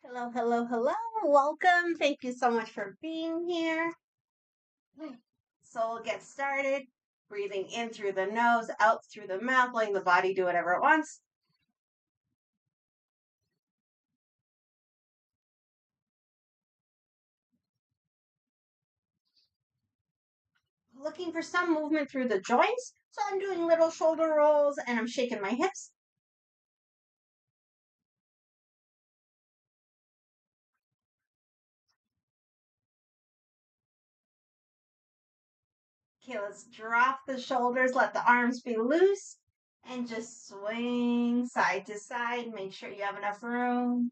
Hello, hello, hello. Welcome. Thank you so much for being here. So we'll get started. Breathing in through the nose, out through the mouth, letting the body do whatever it wants. Looking for some movement through the joints. So I'm doing little shoulder rolls and I'm shaking my hips. Okay, let's drop the shoulders, let the arms be loose, and just swing side to side. Make sure you have enough room.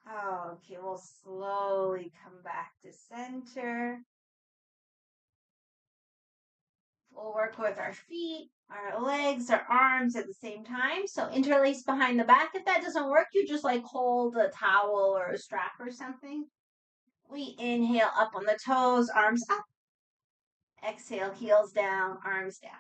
Okay, we'll slowly come back to center. We'll work with our feet, our legs, our arms at the same time. So interlace behind the back. If that doesn't work, you just like hold a towel or a strap or something. We inhale up on the toes, arms up. Exhale, heels down, arms down.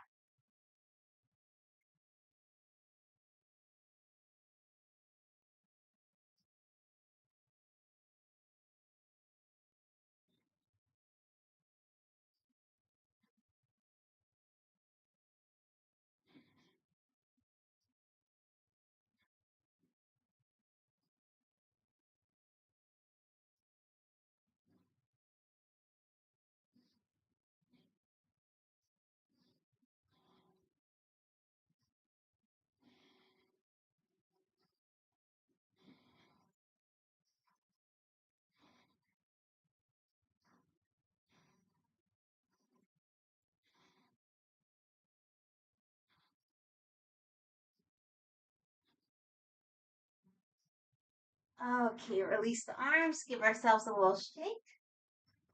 Okay, release the arms, give ourselves a little shake.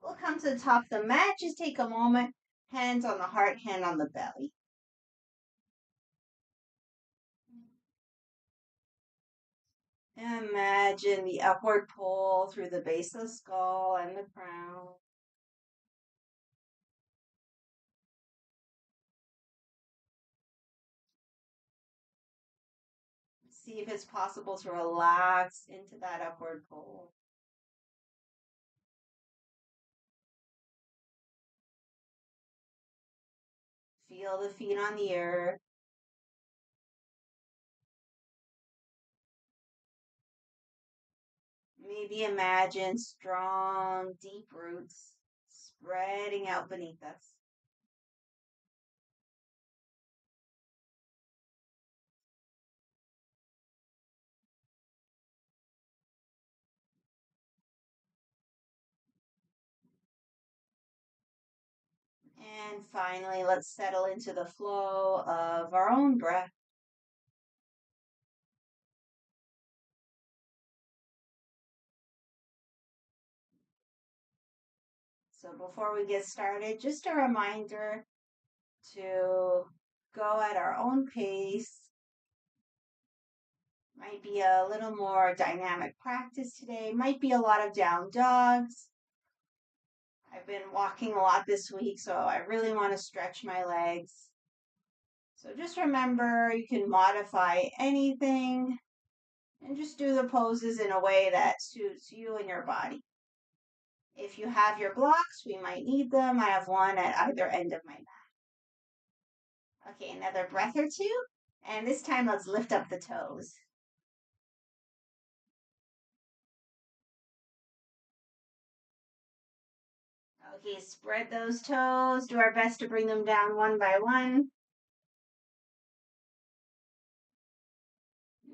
We'll come to the top of the mat. Just take a moment, hands on the heart, hand on the belly. Imagine the upward pull through the base of the skull and the crown. See if it's possible to relax into that upward pull. Feel the feet on the earth. Maybe imagine strong, deep roots spreading out beneath us. And finally, let's settle into the flow of our own breath. So before we get started, just a reminder to go at our own pace. Might be a little more dynamic practice today. Might be a lot of down dogs. I've been walking a lot this week, so I really want to stretch my legs. So just remember you can modify anything and just do the poses in a way that suits you and your body. If you have your blocks, we might need them. I have one at either end of my mat. Okay, another breath or two. And this time let's lift up the toes. Okay, spread those toes. Do our best to bring them down one by one.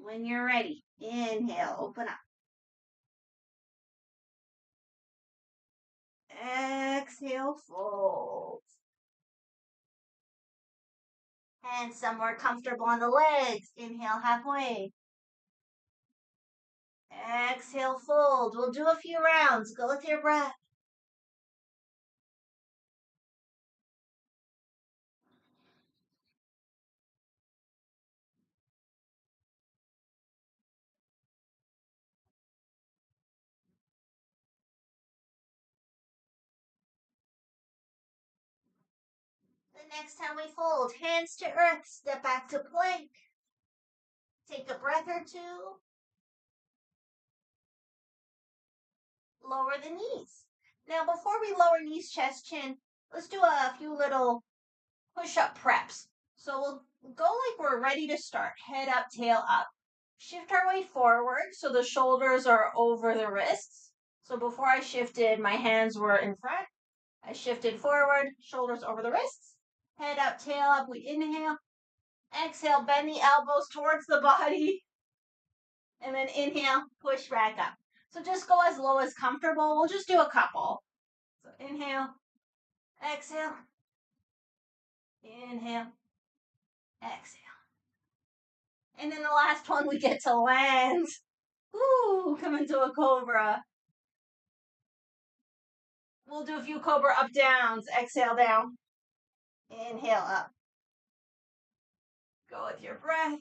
When you're ready, inhale, open up. Exhale, fold. And somewhere comfortable on the legs. Inhale halfway. Exhale, fold. We'll do a few rounds. Go with your breath. The next time we fold, hands to earth, step back to plank. Take a breath or two. Lower the knees. Now, before we lower knees, chest, chin, let's do a few little push-up preps. So we'll go like we're ready to start. Head up, tail up. Shift our weight forward so the shoulders are over the wrists. So before I shifted, my hands were in front. I shifted forward, shoulders over the wrists. Head up, tail up. We inhale. Exhale, bend the elbows towards the body. And then inhale, push back up. So just go as low as comfortable. We'll just do a couple. So inhale, exhale, inhale, exhale. And then the last one we get to land. Ooh, come into a cobra. We'll do a few cobra up downs. Exhale down. Inhale up. Go with your breath.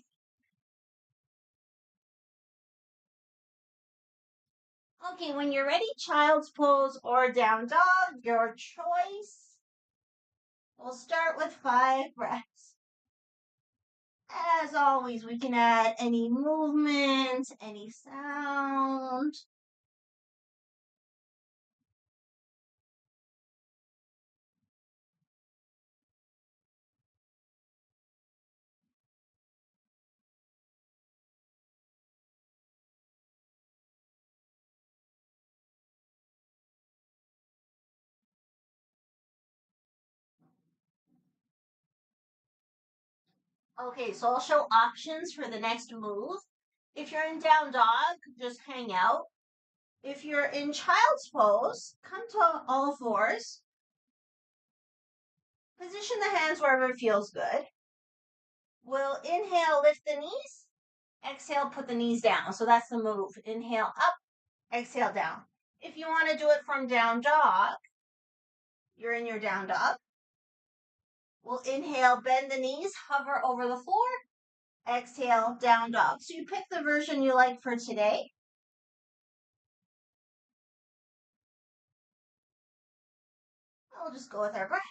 Okay, when you're ready, child's pose or down dog, your choice. We'll start with 5 breaths. As always, we can add any movement, any sound. Okay, so I'll show options for the next move. If you're in down dog, just hang out. If you're in child's pose, come to all fours. Position the hands wherever it feels good. We'll inhale, lift the knees. Exhale, put the knees down. So that's the move. Inhale up, exhale down. If you want to do it from down dog, you're in your down dog. We'll inhale, bend the knees, hover over the floor. Exhale, down dog. So you pick the version you like for today. We'll just go with our breath.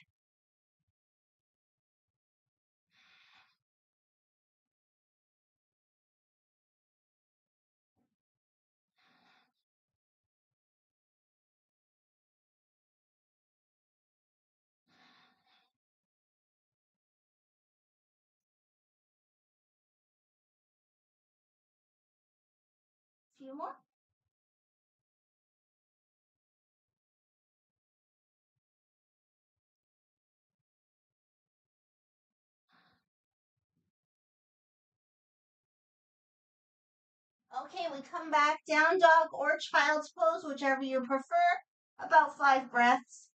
A few more. Okay, we come back, down dog or child's pose, whichever you prefer. About 5 breaths.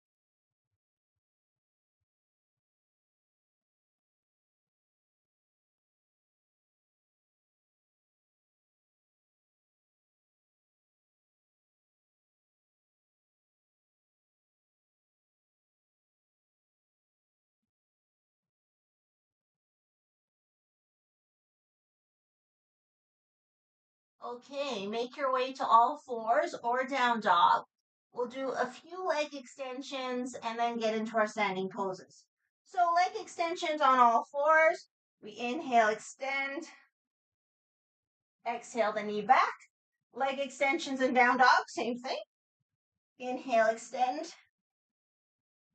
Okay, make your way to all fours or down dog. We'll do a few leg extensions and then get into our standing poses. So leg extensions on all fours. We inhale, extend. Exhale the knee back. Leg extensions and down dog, same thing. Inhale, extend.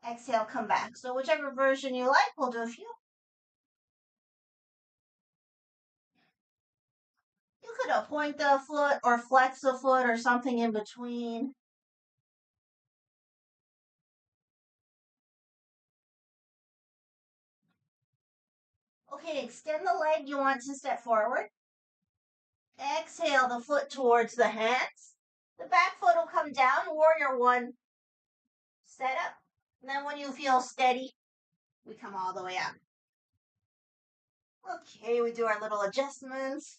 Exhale, come back. So whichever version you like, we'll do a few. You could point the foot or flex the foot or something in between. Okay, extend the leg you want to step forward. Exhale the foot towards the hands. The back foot will come down, warrior 1, set up. And then when you feel steady, we come all the way up. Okay, we do our little adjustments.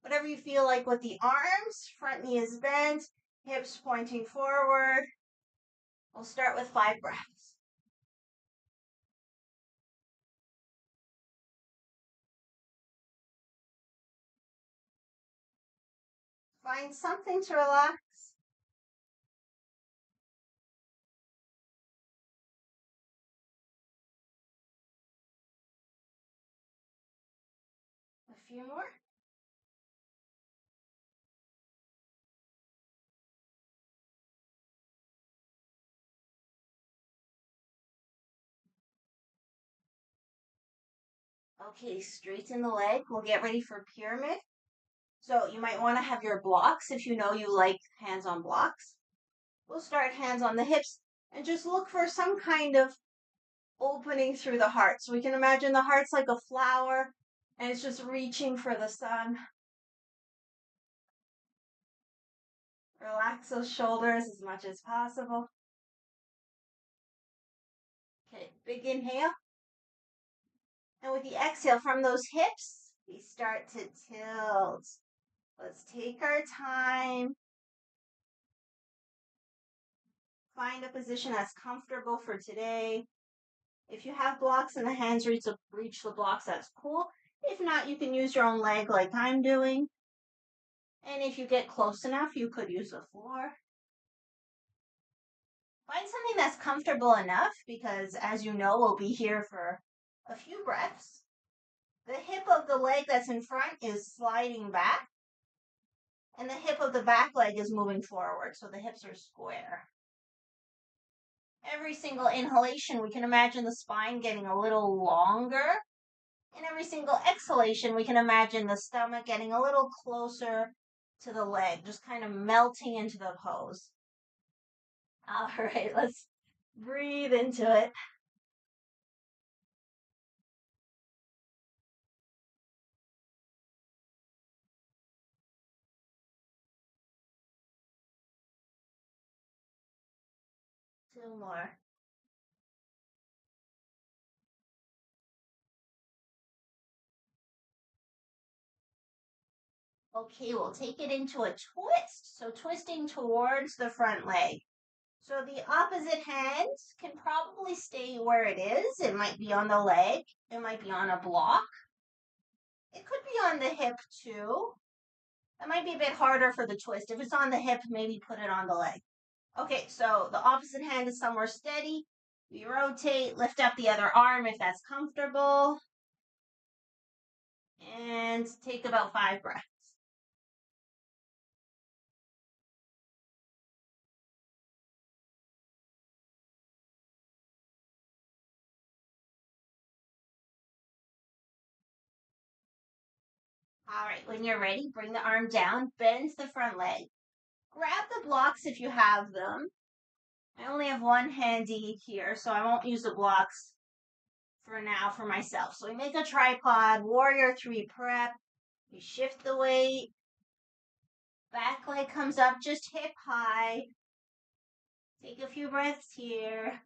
Whatever you feel like with the arms, front knee is bent, hips pointing forward. We'll start with 5 breaths. Find something to relax. A few more. Okay, straighten the leg. We'll get ready for pyramid. So you might want to have your blocks if you know you like hands on blocks. We'll start hands on the hips and just look for some kind of opening through the heart. So we can imagine the heart's like a flower and it's just reaching for the sun. Relax those shoulders as much as possible. Okay, big inhale. And with the exhale from those hips, we start to tilt. Let's take our time. Find a position that's comfortable for today. If you have blocks and the hands reach the blocks, that's cool. If not, you can use your own leg like I'm doing. And if you get close enough, you could use the floor. Find something that's comfortable enough because, as you know, we'll be here for a few breaths. The hip of the leg that's in front is sliding back, and the hip of the back leg is moving forward, so the hips are square. Every single inhalation, we can imagine the spine getting a little longer. And every single exhalation, we can imagine the stomach getting a little closer to the leg, just kind of melting into the pose. All right, let's breathe into it. Two more. Okay, we'll take it into a twist. So twisting towards the front leg. So the opposite hand can probably stay where it is. It might be on the leg. It might be on a block. It could be on the hip too. That might be a bit harder for the twist. If it's on the hip, maybe put it on the leg. Okay, so the opposite hand is somewhere steady. We rotate, lift up the other arm if that's comfortable. And take about 5 breaths. All right, when you're ready, bring the arm down, bend the front leg. Grab the blocks if you have them. I only have one handy here, so I won't use the blocks for now for myself. So we make a tripod, warrior 3 prep. We shift the weight. Back leg comes up just hip high. Take a few breaths here.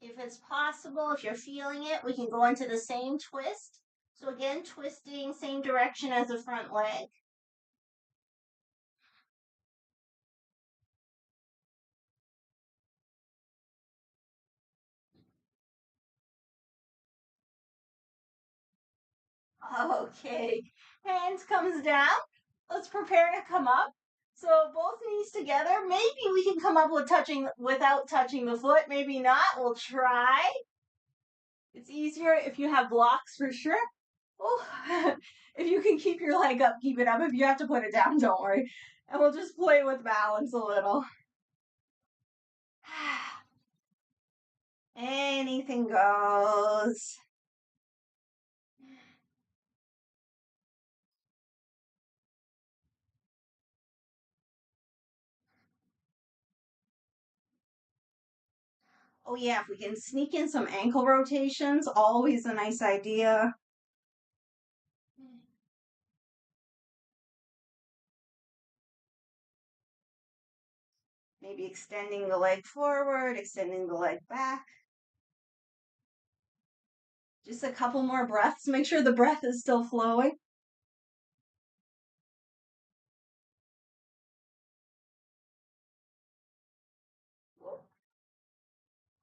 If it's possible, if you're feeling it, we can go into the same twist. So again, twisting same direction as the front leg. Okay, hands comes down. Let's prepare to come up. So both knees together. Maybe we can come up without touching the foot. Maybe not. We'll try. It's easier if you have blocks for sure. Oh, if you can keep your leg up, keep it up. If you have to put it down, don't worry. And we'll just play with balance a little. Anything goes. Oh yeah, if we can sneak in some ankle rotations, always a nice idea. Maybe extending the leg forward, extending the leg back. Just a couple more breaths. Make sure the breath is still flowing.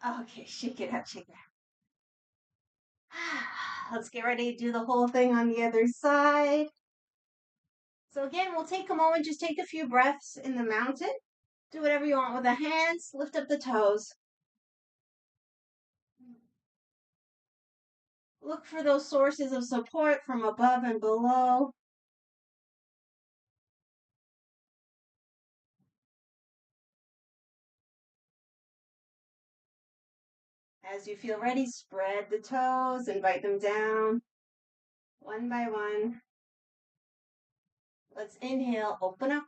Okay, shake it out, shake it out. Let's get ready to do the whole thing on the other side. So again, we'll take a moment, just take a few breaths in the mountain. Do whatever you want with the hands. Lift up the toes. Look for those sources of support from above and below. As you feel ready, spread the toes, invite them down one by one. Let's inhale, open up.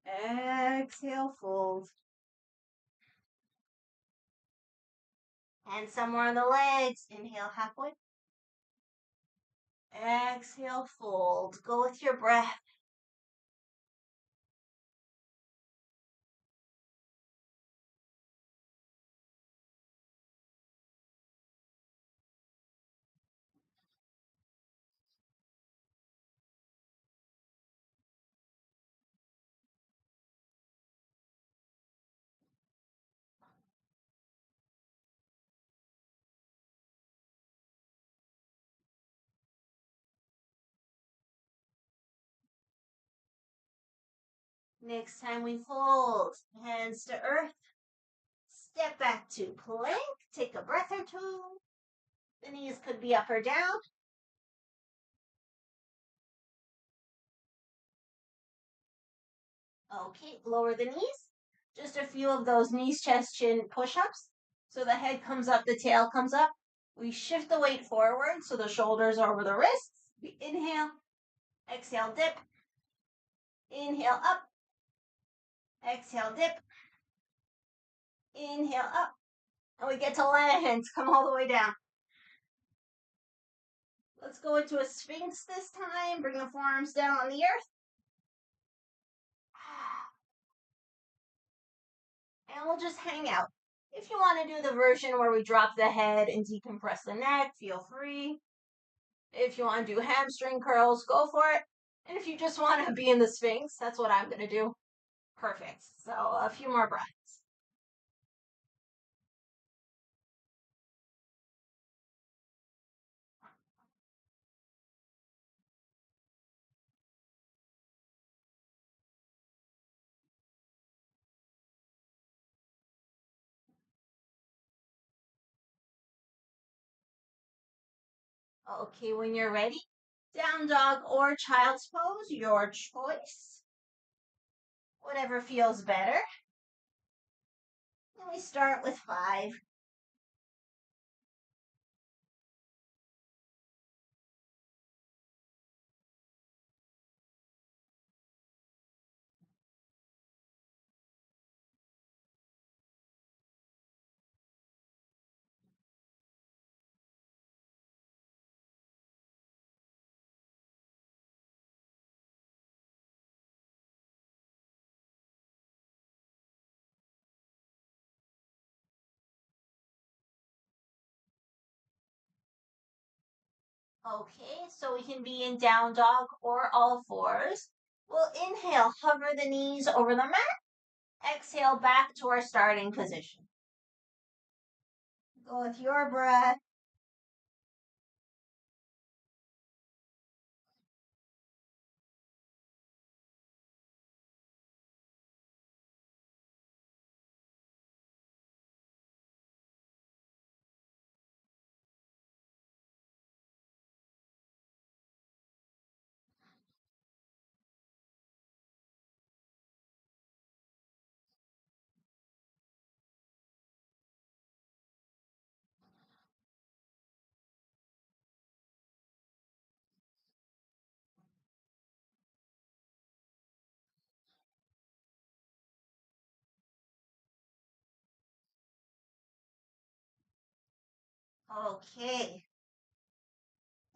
Exhale, fold. And somewhere on the legs. Inhale, halfway. Exhale, fold. Go with your breath. Next time we fold, hands to earth. Step back to plank. Take a breath or two. The knees could be up or down. Okay, lower the knees. Just a few of those knees, chest, chin push-ups. So the head comes up, the tail comes up. We shift the weight forward so the shoulders are over the wrists. We inhale, exhale, dip. Inhale, up. Exhale, dip. Inhale, up. And we get to land. Come all the way down. Let's go into a sphinx this time. Bring the forearms down on the earth. And we'll just hang out. If you want to do the version where we drop the head and decompress the neck, feel free. If you want to do hamstring curls, go for it. And if you just want to be in the Sphinx, that's what I'm going to do. Perfect. So a few more breaths. Okay, when you're ready, down dog or child's pose, your choice. Whatever feels better. And we start with 5. Okay, so we can be in down dog or all fours. We'll inhale, hover the knees over the mat. Exhale back to our starting position. Go with your breath. Okay.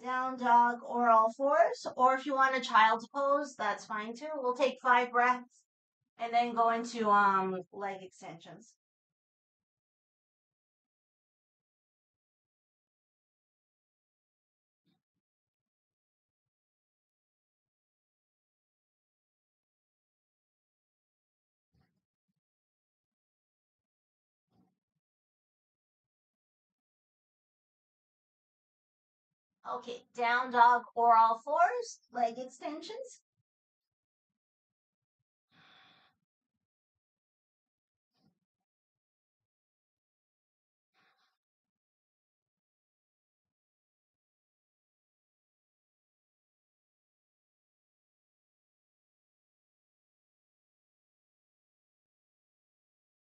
Down dog or all fours. Or if you want a child's pose, that's fine too. We'll take 5 breaths and then go into leg extensions. Okay, down dog or all fours, leg extensions.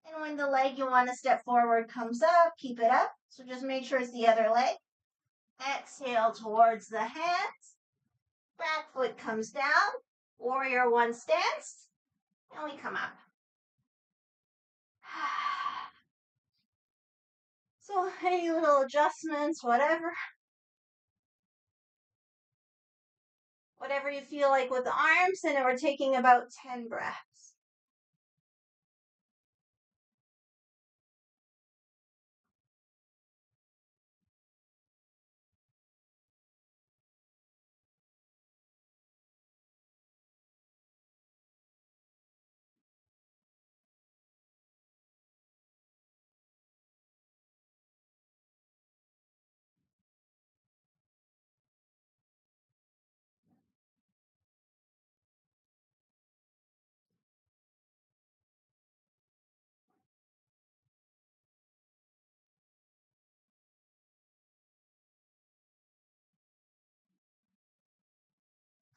And when the leg you want to step forward comes up, keep it up. So just make sure it's the other leg. Exhale towards the hands. Back foot comes down. Warrior one stance. And we come up. So any little adjustments, whatever. Whatever you feel like with the arms. And then we're taking about 10 breaths.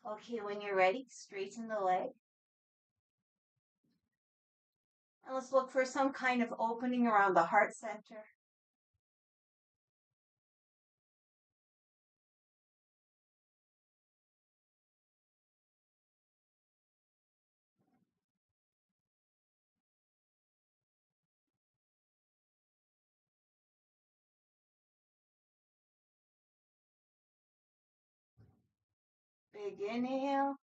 Okay, when you're ready, straighten the leg. And let's look for some kind of opening around the heart center. Big inhale.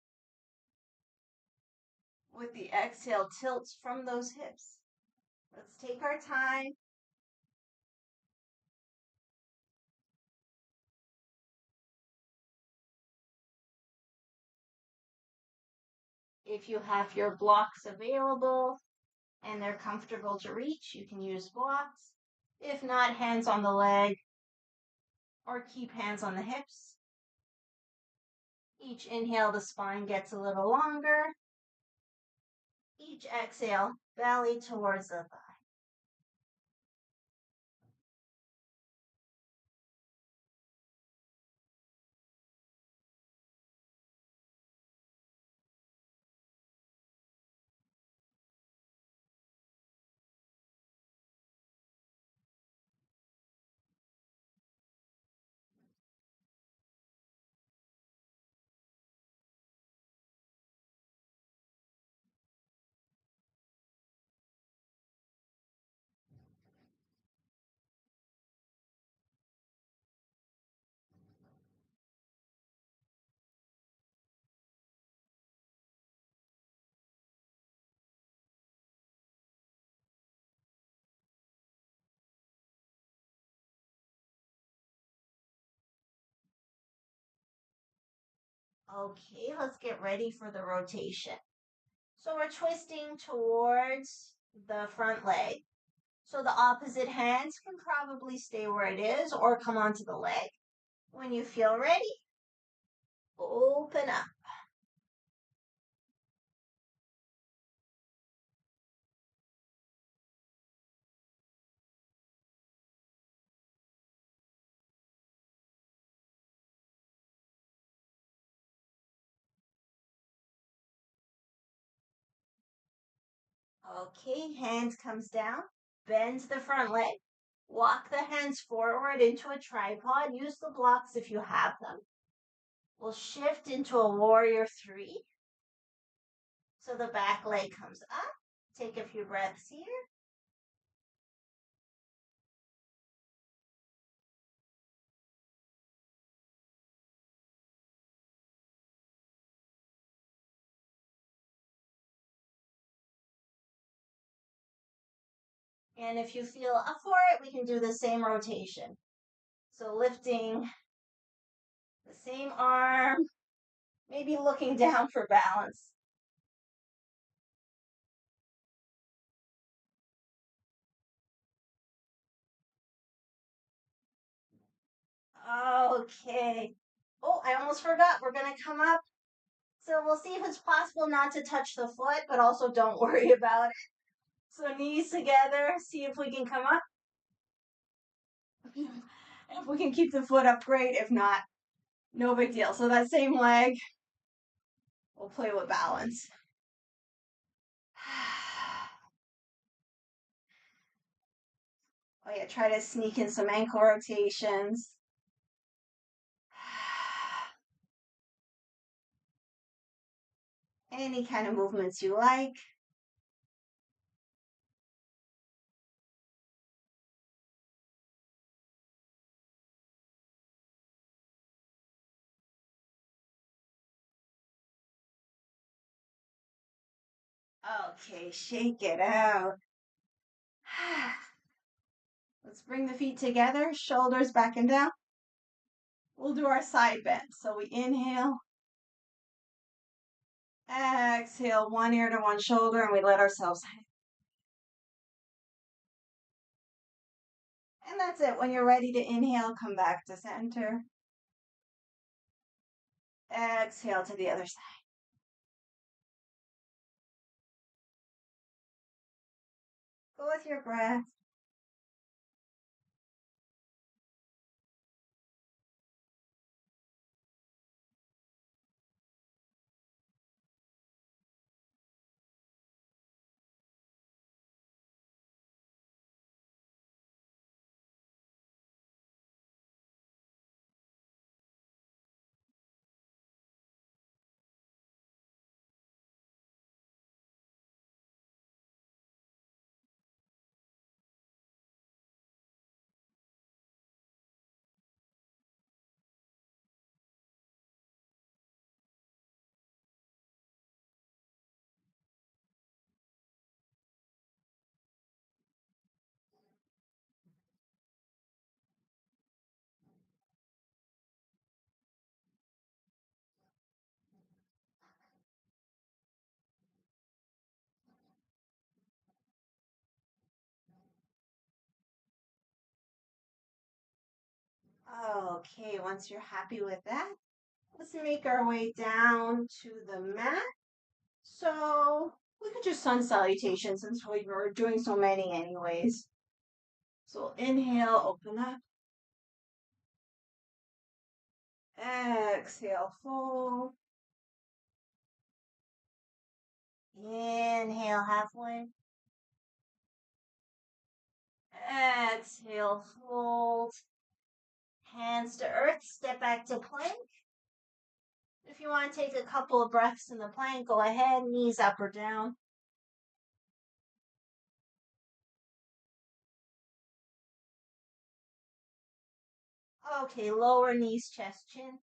With the exhale, tilts from those hips. Let's take our time. If you have your blocks available and they're comfortable to reach, you can use blocks. If not, hands on the leg or keep hands on the hips. Each inhale, the spine gets a little longer. Each exhale, belly towards the thigh. Okay, let's get ready for the rotation. So we're twisting towards the front leg. So the opposite hands can probably stay where it is or come onto the leg. When you feel ready, open up. Okay, hands comes down, bend the front leg, walk the hands forward into a tripod. Use the blocks if you have them. We'll shift into a warrior three. So the back leg comes up. Take a few breaths here. And if you feel up for it, we can do the same rotation. So lifting the same arm, maybe looking down for balance. Okay. Oh, I almost forgot. We're going to come up. So we'll see if it's possible not to touch the foot, but also don't worry about it. So knees together, see if we can come up. If we can keep the foot up, great. If not, no big deal. So that same leg, we'll play with balance. Oh yeah, try to sneak in some ankle rotations. Any kind of movements you like. Okay, shake it out. Let's bring the feet together, shoulders back and down. We'll do our side bend. So we inhale, exhale, one ear to one shoulder, and we let ourselves hang. And that's it. When you're ready to inhale, come back to center. Exhale to the other side. Go with your breath. Okay, once you're happy with that, let's make our way down to the mat. So we could just sun salutation since we were doing so many anyways. So inhale, open up. Exhale, fold. Inhale, halfway. Exhale, fold. Hands to earth, step back to plank. If you want to take a couple of breaths in the plank, go ahead, knees up or down. Okay, lower knees, chest, chin.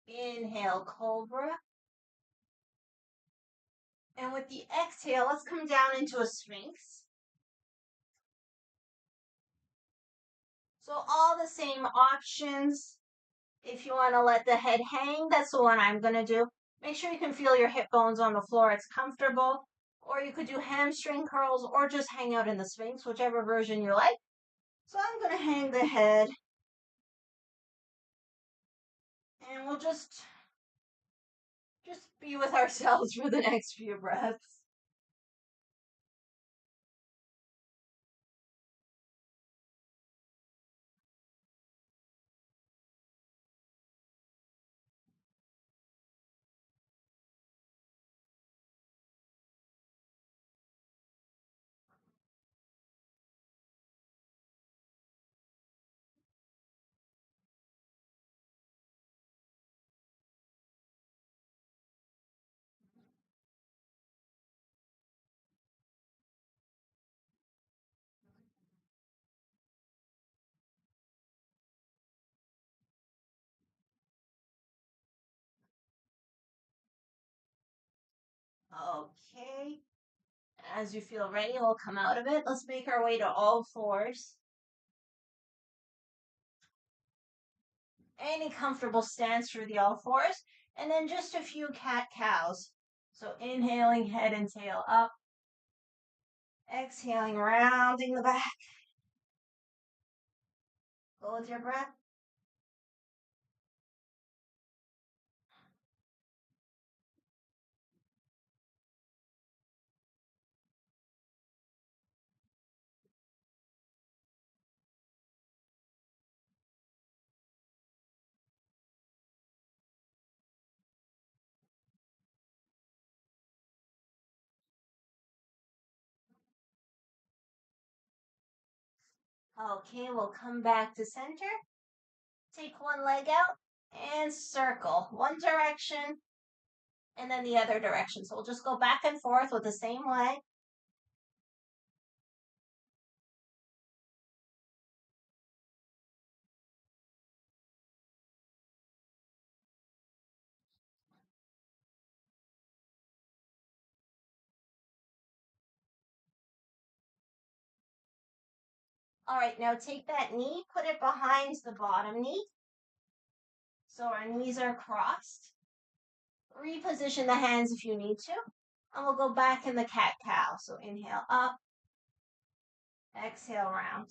Inhale, cobra. And with the exhale, let's come down into a sphinx. So all the same options. If you want to let the head hang, that's the one I'm going to do. Make sure you can feel your hip bones on the floor. It's comfortable. Or you could do hamstring curls or just hang out in the sphinx, whichever version you like. So I'm going to hang the head. And we'll just be with ourselves for the next few breaths. Okay. As you feel ready, we'll come out of it. Let's make our way to all fours. Any comfortable stance for the all fours, and then just a few cat-cows. So inhaling head and tail up, exhaling, rounding the back. Go with your breath. Okay, we'll come back to center. Take one leg out and circle. One direction and then the other direction. So we'll just go back and forth with the same leg. All right, now take that knee, put it behind the bottom knee. So our knees are crossed. Reposition the hands if you need to. And we'll go back in the cat-cow. So inhale up, exhale round.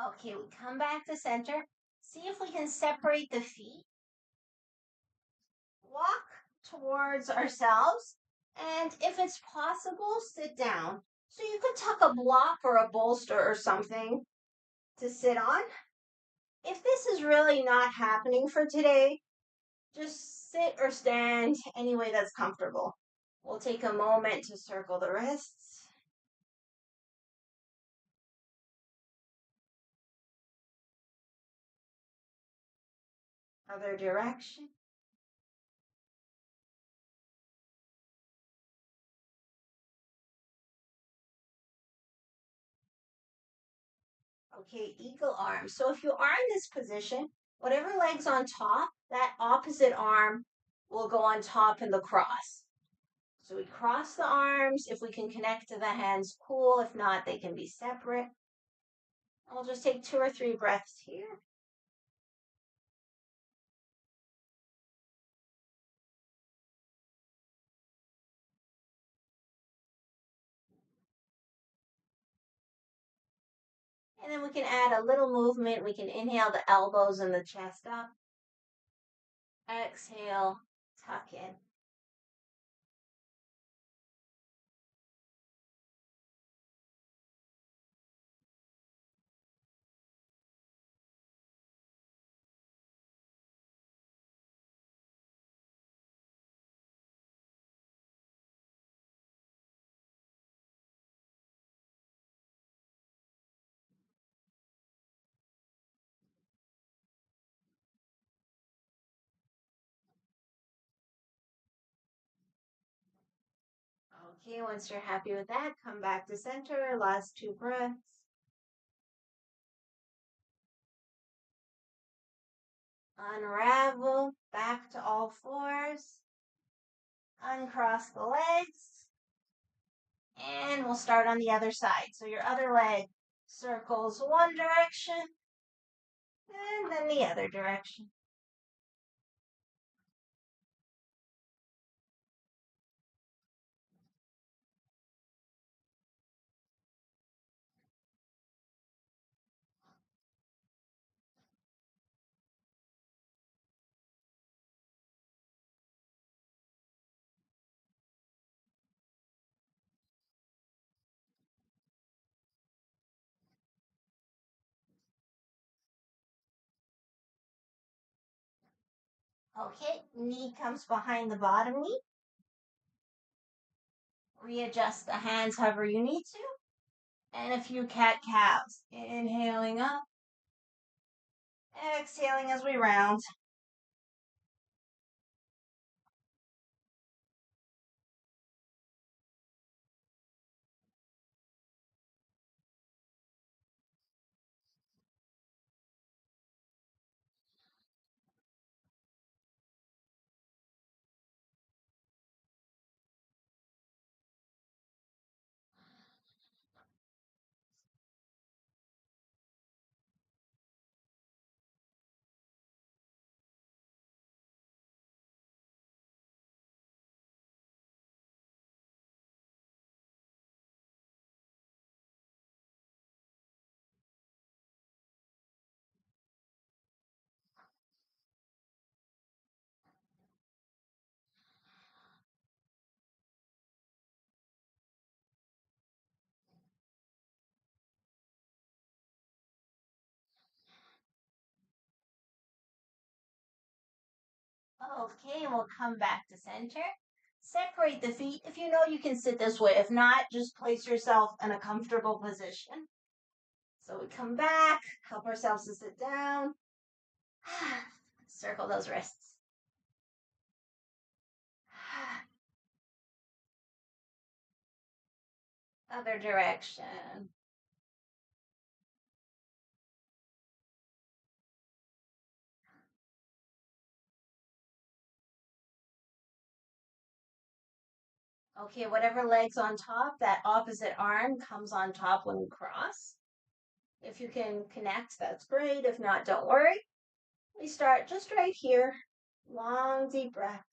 Okay, we come back to center. See if we can separate the feet. Walk towards ourselves. And if it's possible, sit down. So you could tuck a block or a bolster or something to sit on. If this is really not happening for today, just sit or stand any way that's comfortable. We'll take a moment to circle the wrists. Other direction. Okay, eagle arm. So if you are in this position, whatever leg's on top, that opposite arm will go on top in the cross. So we cross the arms. If we can connect to the hands, cool. If not, they can be separate. I'll just take 2 or 3 breaths here. And then we can add a little movement. We can inhale the elbows and the chest up. Exhale, tuck in. Okay, once you're happy with that, come back to center. Last 2 breaths. Unravel back to all fours. Uncross the legs. And we'll start on the other side. So your other leg circles one direction and then the other direction. Okay, knee comes behind the bottom knee. Readjust the hands however you need to. And a few cat-cows. Inhaling up. Exhaling as we round. Okay, we'll come back to center. Separate the feet. If you know you can sit this way. If not, just place yourself in a comfortable position. So we come back, help ourselves to sit down. Circle those wrists. Other direction. Okay, whatever leg's on top, that opposite arm comes on top when you cross. If you can connect, that's great. If not, don't worry. We start just right here. Long, deep breaths.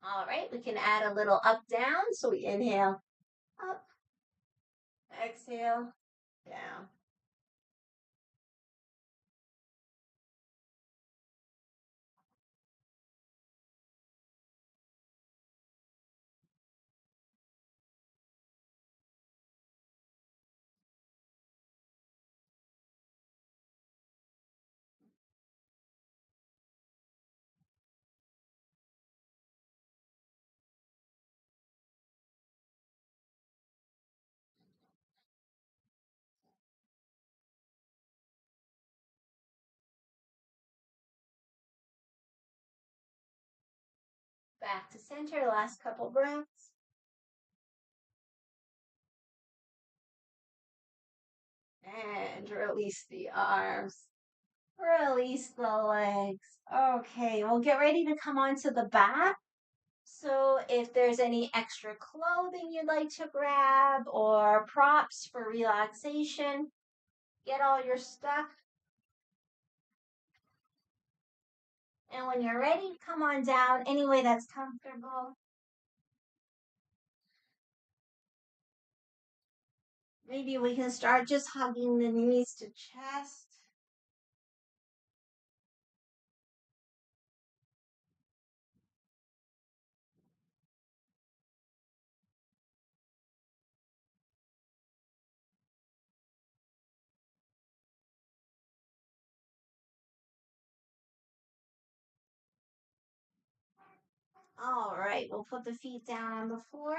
All right, we can add a little up, down. So we inhale, up, exhale, down. Back to center, last couple breaths. And release the arms. Release the legs. Okay, we'll get ready to come onto the back. So if there's any extra clothing you'd like to grab or props for relaxation, get all your stuff. And when you're ready, come on down any way that's comfortable. Maybe we can start just hugging the knees to chest. All right, we'll put the feet down on the floor.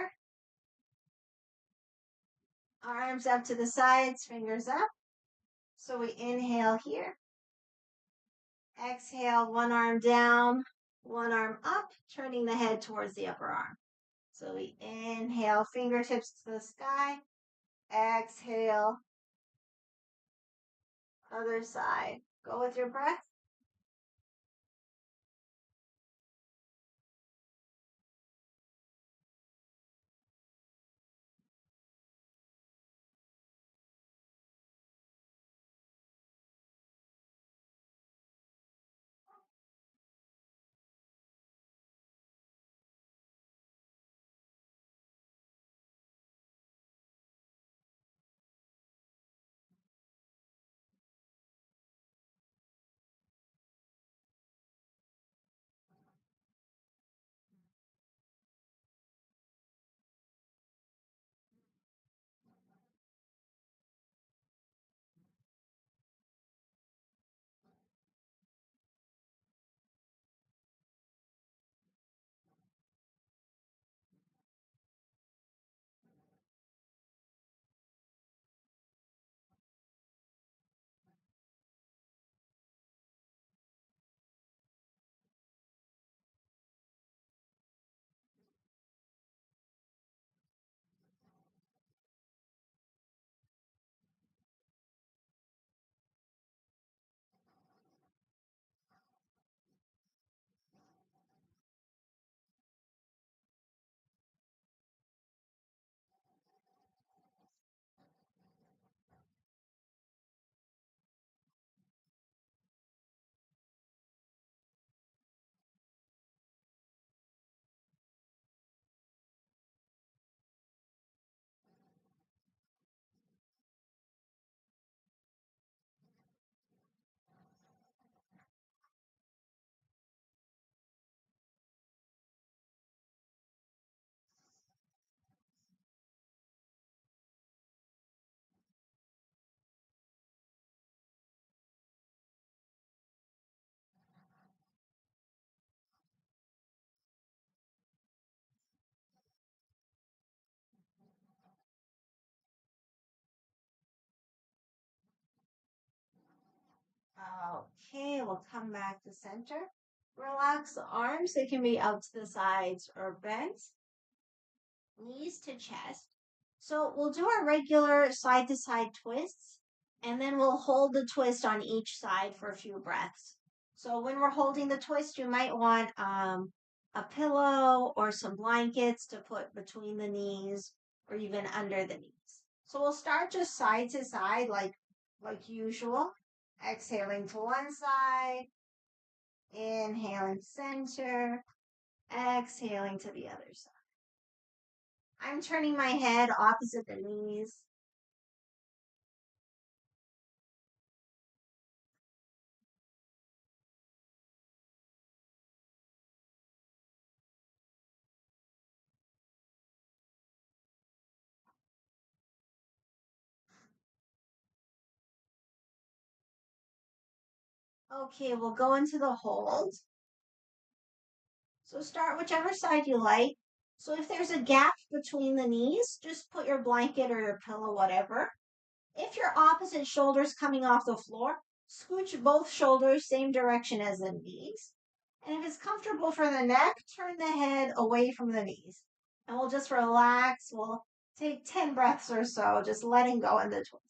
Arms up to the sides, fingers up. So we inhale here. Exhale, one arm down, one arm up, turning the head towards the upper arm. So we inhale, fingertips to the sky. Exhale, other side. Go with your breath. Okay, we'll come back to center. Relax the arms. They can be out to the sides or bent. Knees to chest. So we'll do our regular side to side twists, and then we'll hold the twist on each side for a few breaths. So when we're holding the twist, you might want a pillow or some blankets to put between the knees or even under the knees. So we'll start just side to side like usual. Exhaling to one side, inhaling center, exhaling to the other side. I'm turning my head opposite the knees. Okay, we'll go into the hold. So start whichever side you like. So if there's a gap between the knees, just put your blanket or your pillow, whatever. If your opposite shoulder's coming off the floor, scooch both shoulders same direction as the knees. And if it's comfortable for the neck, turn the head away from the knees. And we'll just relax. We'll take 10 breaths or so, just letting go in the twist.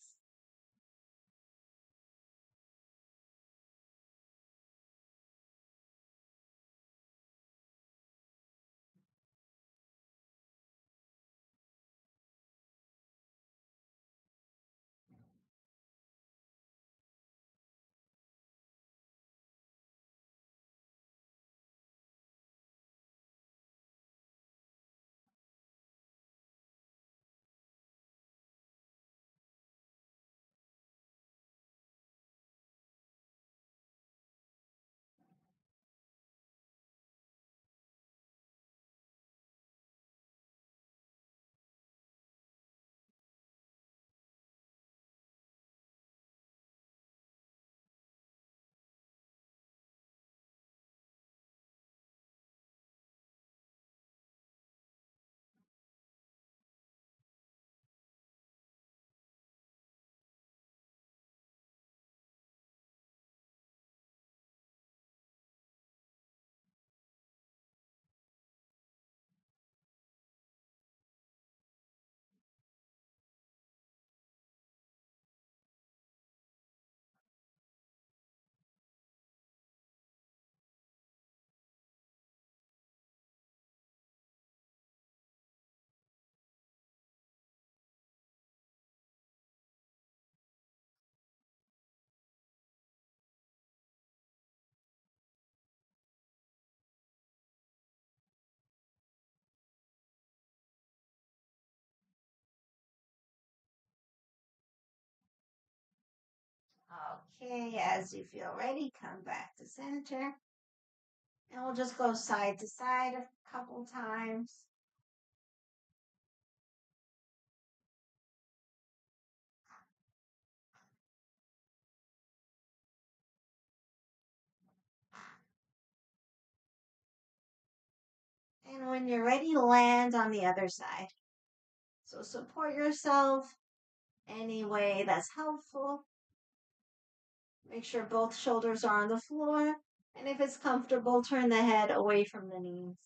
Okay, as you feel ready, come back to center. And we'll just go side to side a couple times. And when you're ready, land on the other side. So support yourself any way that's helpful. Make sure both shoulders are on the floor. And if it's comfortable, turn the head away from the knees.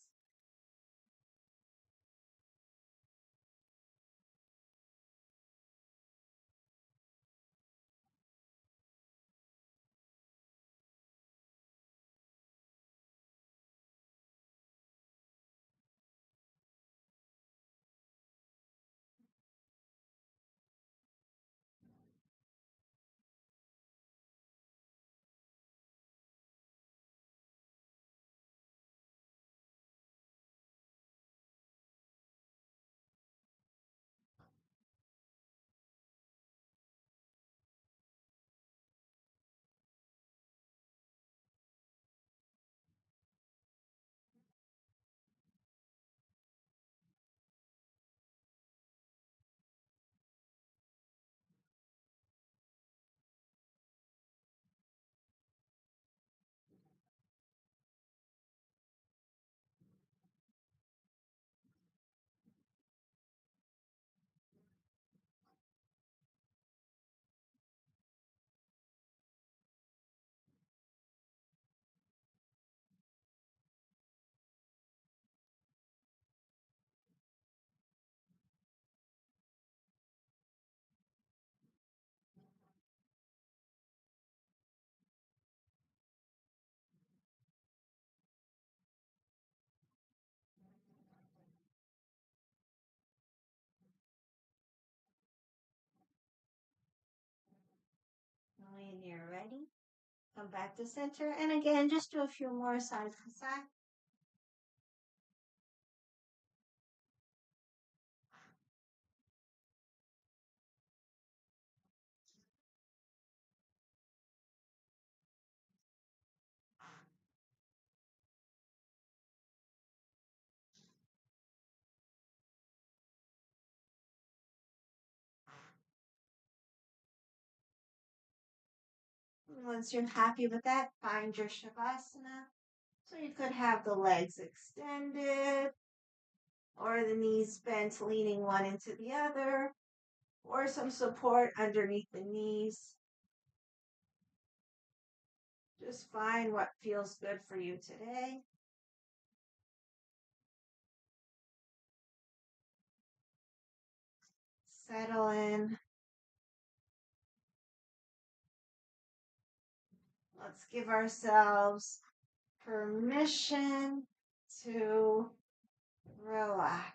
When you're ready, come back to center. And again, just do a few more side to side. Once you're happy with that, find your Shavasana. So you could have the legs extended or the knees bent, leaning one into the other, or some support underneath the knees. Just find what feels good for you today. Settle in. Let's give ourselves permission to relax.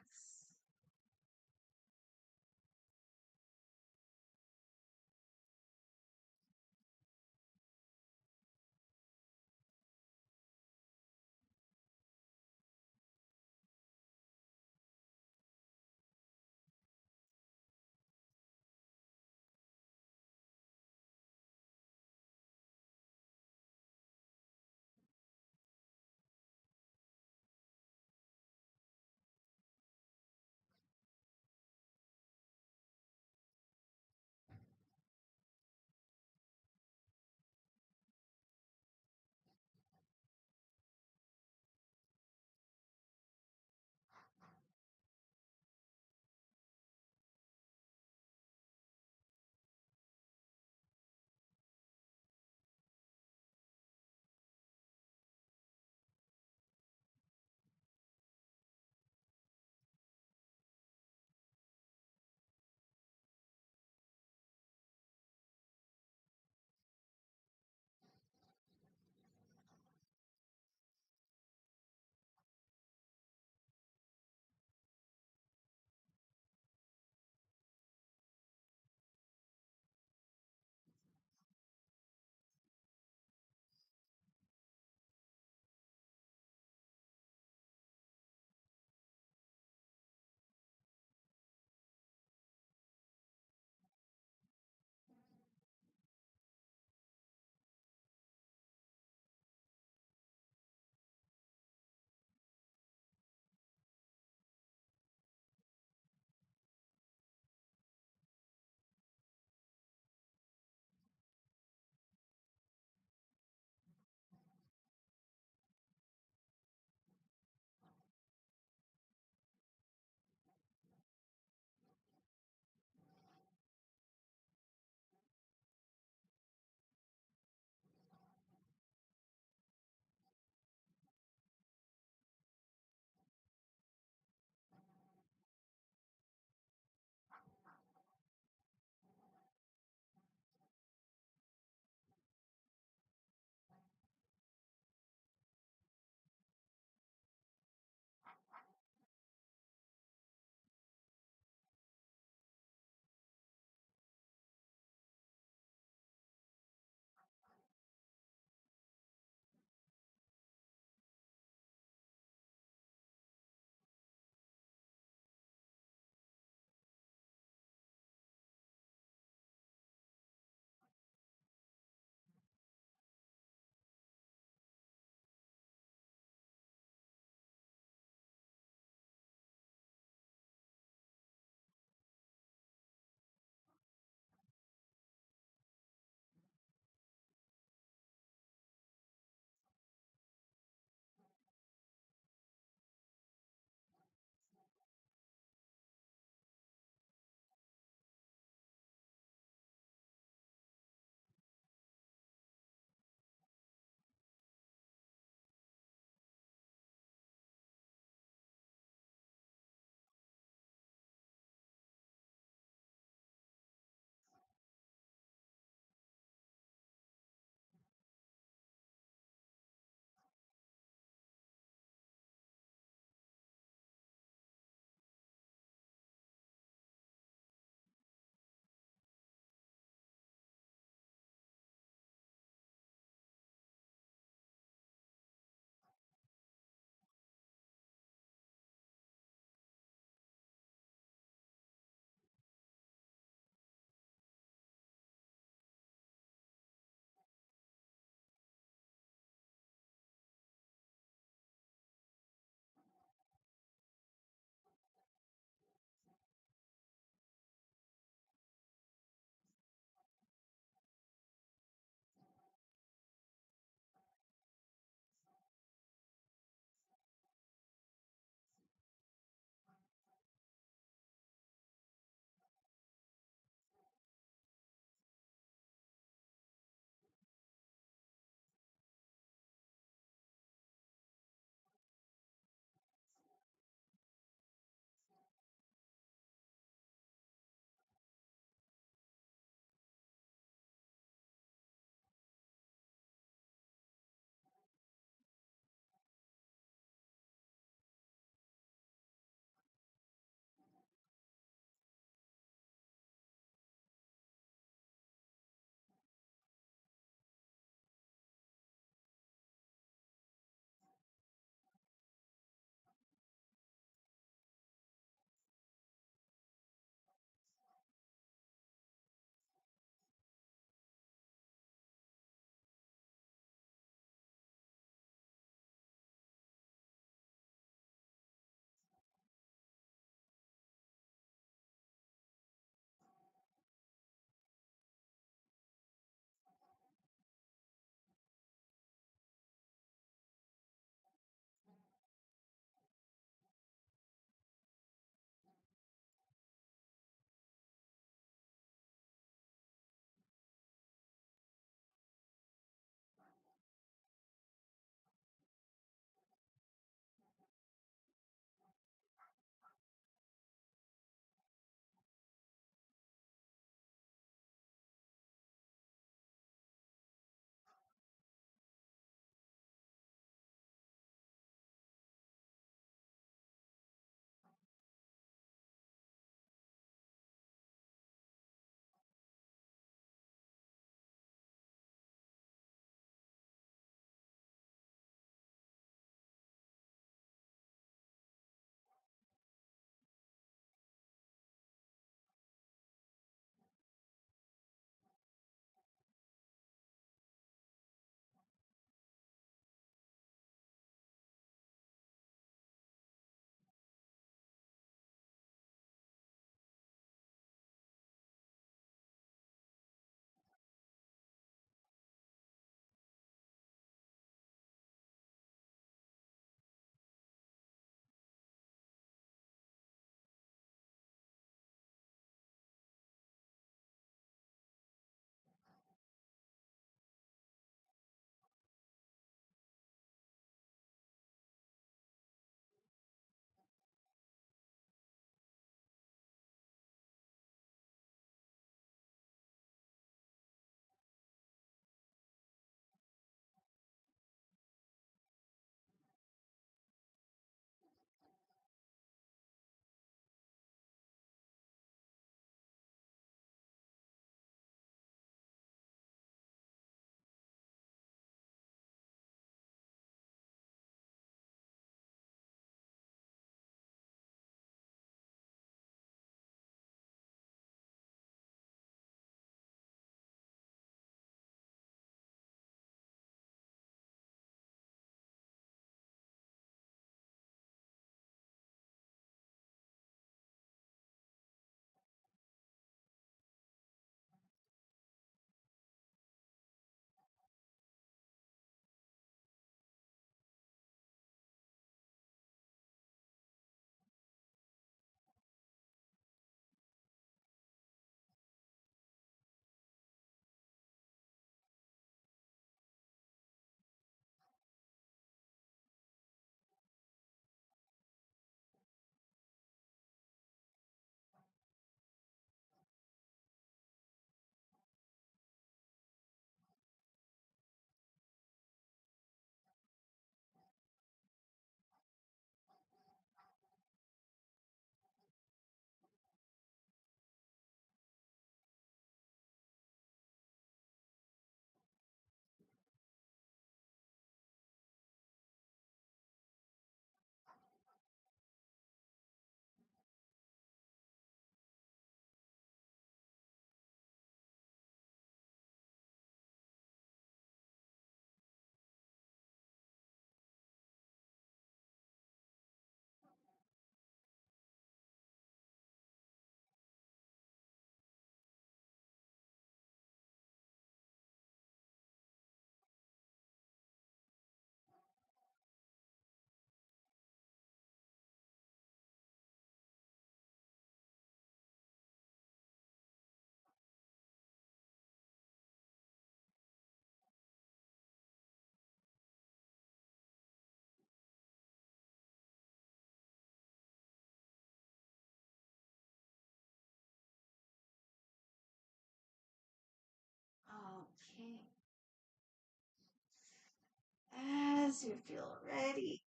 As you feel ready,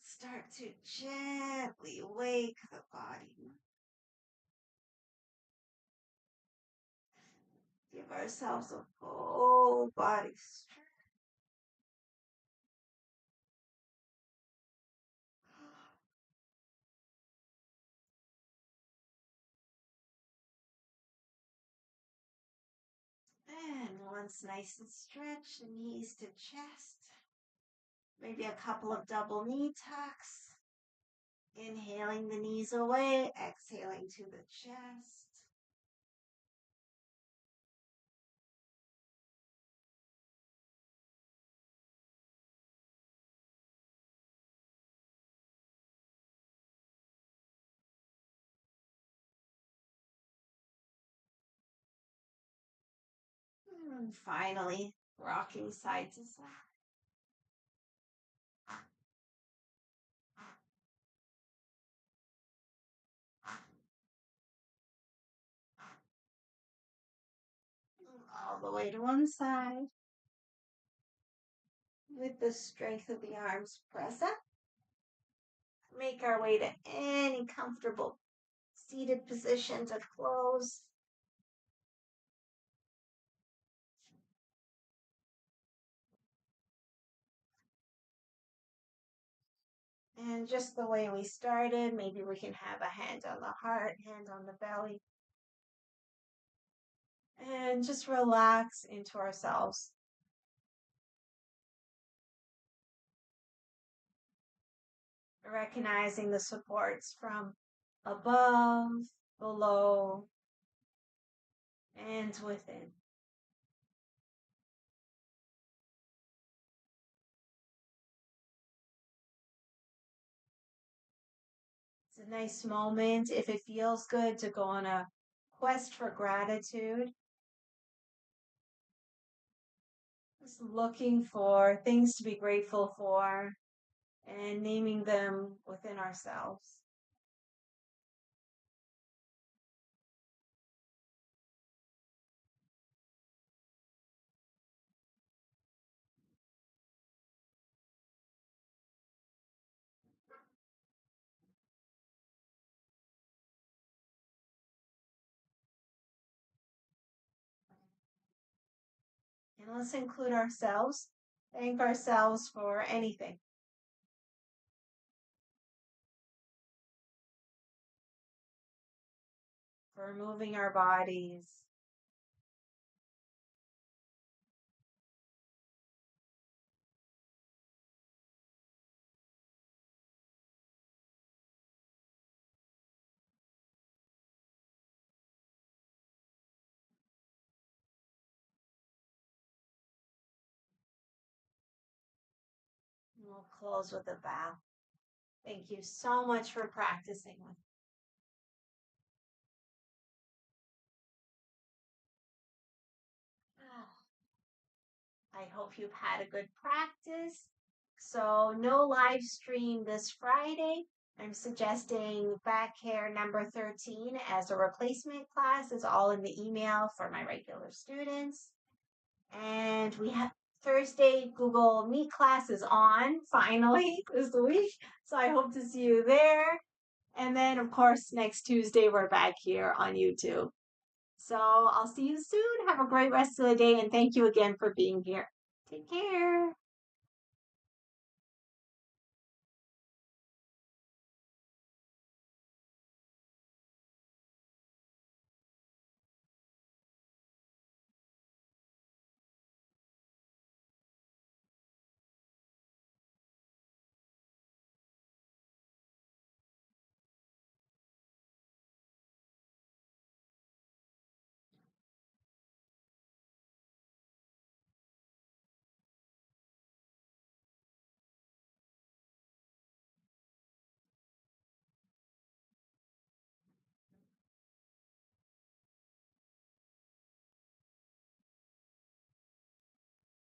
start to gently wake the body. Give ourselves a full body stretch. And once nice and stretched, knees to chest. Maybe a couple of double knee tucks. Inhaling the knees away, exhaling to the chest. And finally, rocking side to side. All the way to one side. With the strength of the arms, press up. Make our way to any comfortable seated position to close. And just the way we started, maybe we can have a hand on the heart, hand on the belly. And just relax into ourselves. Recognizing the supports from above, below, and within. It's a nice moment if it feels good to go on a quest for gratitude. Just looking for things to be grateful for and naming them within ourselves. And let's include ourselves. Thank ourselves for anything. For moving our bodies. We'll close with a bow. Thank you so much for practicing with me. I hope you've had a good practice. So, no live stream this Friday. I'm suggesting back hair number 13 as a replacement class. It's all in the email for my regular students. And we have Thursday Google Meet class is on finally this week. So I hope to see you there. And then, of course, next Tuesday, we're back here on YouTube. So I'll see you soon. Have a great rest of the day. And thank you again for being here. Take care.